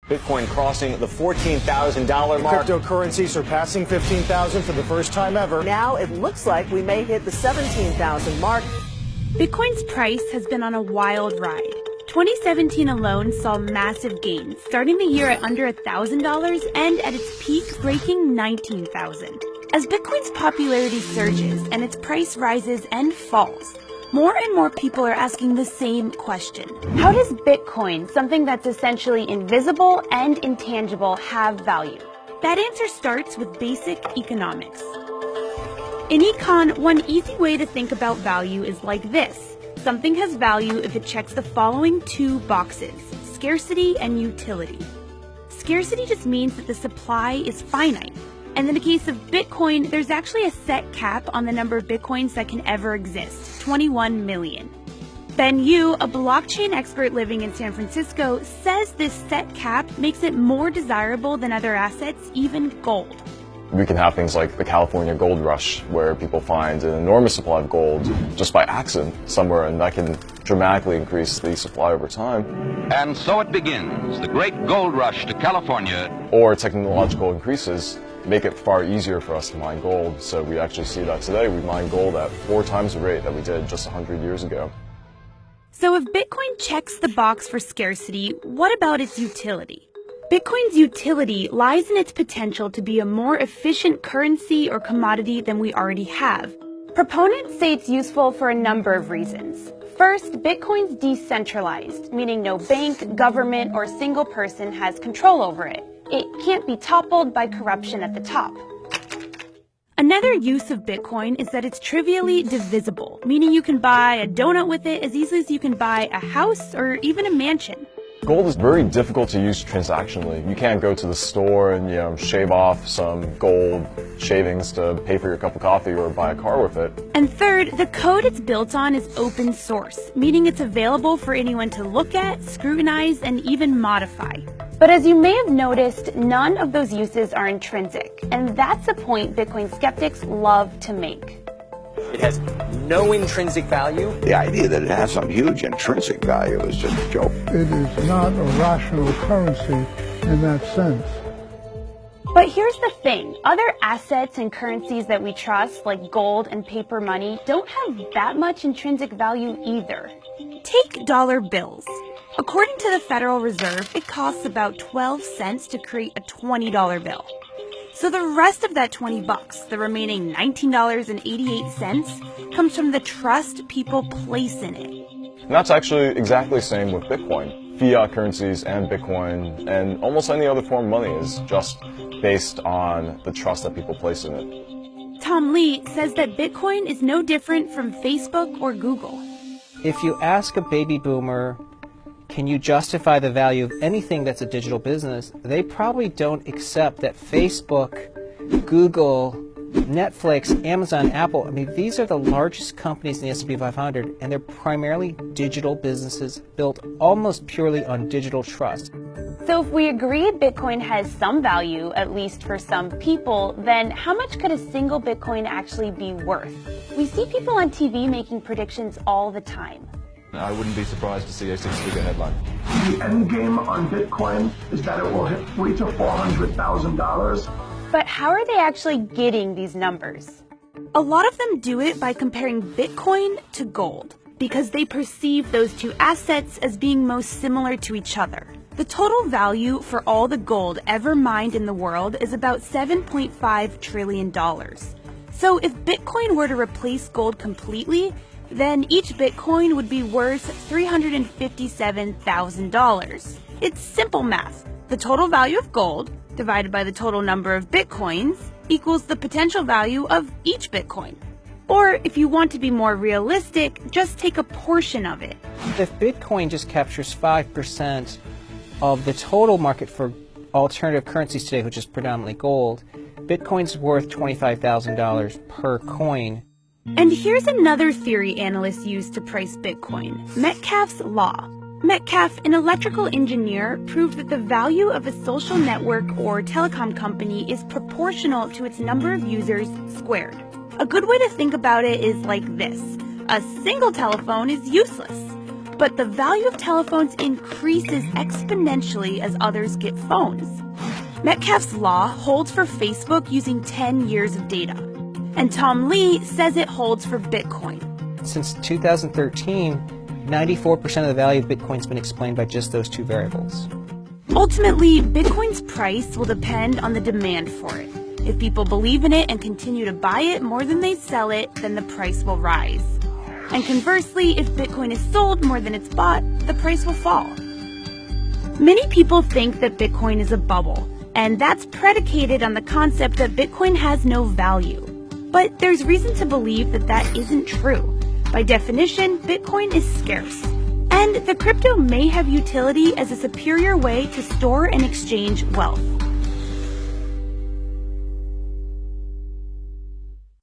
Bitcoin crossing the $14,000 mark. Cryptocurrency surpassing 15,000 for the first time ever. Now it looks like we may hit the 17,000 mark. Bitcoin's price has been on a wild ride. 2017 alone saw massive gains, starting the year at under $1,000 and at its peak breaking $19,000. As Bitcoin's popularity surges and its price rises and falls, more and more people are asking the same question. How does Bitcoin, something that's essentially invisible and intangible, have value? That answer starts with basic economics. In econ, one easy way to think about value is like this. Something has value if it checks the following two boxes: scarcity and utility. Scarcity just means that the supply is finite. And in the case of Bitcoin, there's actually a set cap on the number of Bitcoins that can ever exist, 21 million. Ben Yu, a blockchain expert living in San Francisco, says this set cap makes it more desirable than other assets, even gold. We can have things like the California gold rush, where people find an enormous supply of gold just by accident somewhere, and that can dramatically increase the supply over time. And so it begins, the great gold rush to California. Or technological increases make it far easier for us to mine gold. So we actually see that today. We mine gold at 4 times the rate that we did just 100 years ago. So if Bitcoin checks the box for scarcity, what about its utility? Bitcoin's utility lies in its potential to be a more efficient currency or commodity than we already have. Proponents say it's useful for a number of reasons. First, Bitcoin's decentralized, meaning no bank, government, or single person has control over it. It can't be toppled by corruption at the top. Another use of Bitcoin is that it's trivially divisible, meaning you can buy a donut with it as easily as you can buy a house or even a mansion. Gold is very difficult to use transactionally. You can't go to the store and, shave off some gold shavings to pay for your cup of coffee or buy a car with it. And third, the code it's built on is open source, meaning it's available for anyone to look at, scrutinize, and even modify. But as you may have noticed, none of those uses are intrinsic, and that's a point Bitcoin skeptics love to make. It has no intrinsic value. The idea that it has some huge intrinsic value is just a joke. It is not a rational currency in that sense. But here's the thing. Other assets and currencies that we trust, like gold and paper money, don't have that much intrinsic value either. Take dollar bills. According to the Federal Reserve, it costs about 12 cents to create a $20 bill. So the rest of that $20, the remaining $19.88, comes from the trust people place in it. And that's actually exactly the same with Bitcoin. Fiat currencies and Bitcoin and almost any other form of money is just based on the trust that people place in it. Tom Lee says that Bitcoin is no different from Facebook or Google. If you ask a baby boomer, can you justify the value of anything that's a digital business, they probably don't accept that Facebook, Google, Netflix, Amazon, Apple, these are the largest companies in the S&P 500, and they're primarily digital businesses built almost purely on digital trust. So if we agree Bitcoin has some value, at least for some people, then how much could a single Bitcoin actually be worth? We see people on TV making predictions all the time. I wouldn't be surprised to see a 6-figure headline. The end game on Bitcoin is that it will hit $300,000 to $400,000. But how are they actually getting these numbers? A lot of them do it by comparing Bitcoin to gold, because they perceive those two assets as being most similar to each other. The total value for all the gold ever mined in the world is about $7.5 trillion. So if Bitcoin were to replace gold completely, then each Bitcoin would be worth $357,000. It's simple math. The total value of gold divided by the total number of Bitcoins equals the potential value of each Bitcoin. Or if you want to be more realistic, just take a portion of it. If Bitcoin just captures 5% of the total market for alternative currencies today, which is predominantly gold, Bitcoin's worth $25,000 per coin. And here's another theory analysts use to price Bitcoin, Metcalfe's law. Metcalfe, an electrical engineer, proved that the value of a social network or telecom company is proportional to its number of users squared. A good way to think about it is like this. A single telephone is useless. but the value of telephones increases exponentially as others get phones. Metcalfe's law holds for Facebook using 10 years of data, and Tom Lee says it holds for Bitcoin. Since 2013, 94% of the value of Bitcoin's been explained by just those two variables. Ultimately, Bitcoin's price will depend on the demand for it. If people believe in it and continue to buy it more than they sell it, then the price will rise. And conversely, if Bitcoin is sold more than it's bought, the price will fall. Many people think that Bitcoin is a bubble, and that's predicated on the concept that Bitcoin has no value. But there's reason to believe that that isn't true. By definition, Bitcoin is scarce. And the crypto may have utility as a superior way to store and exchange wealth.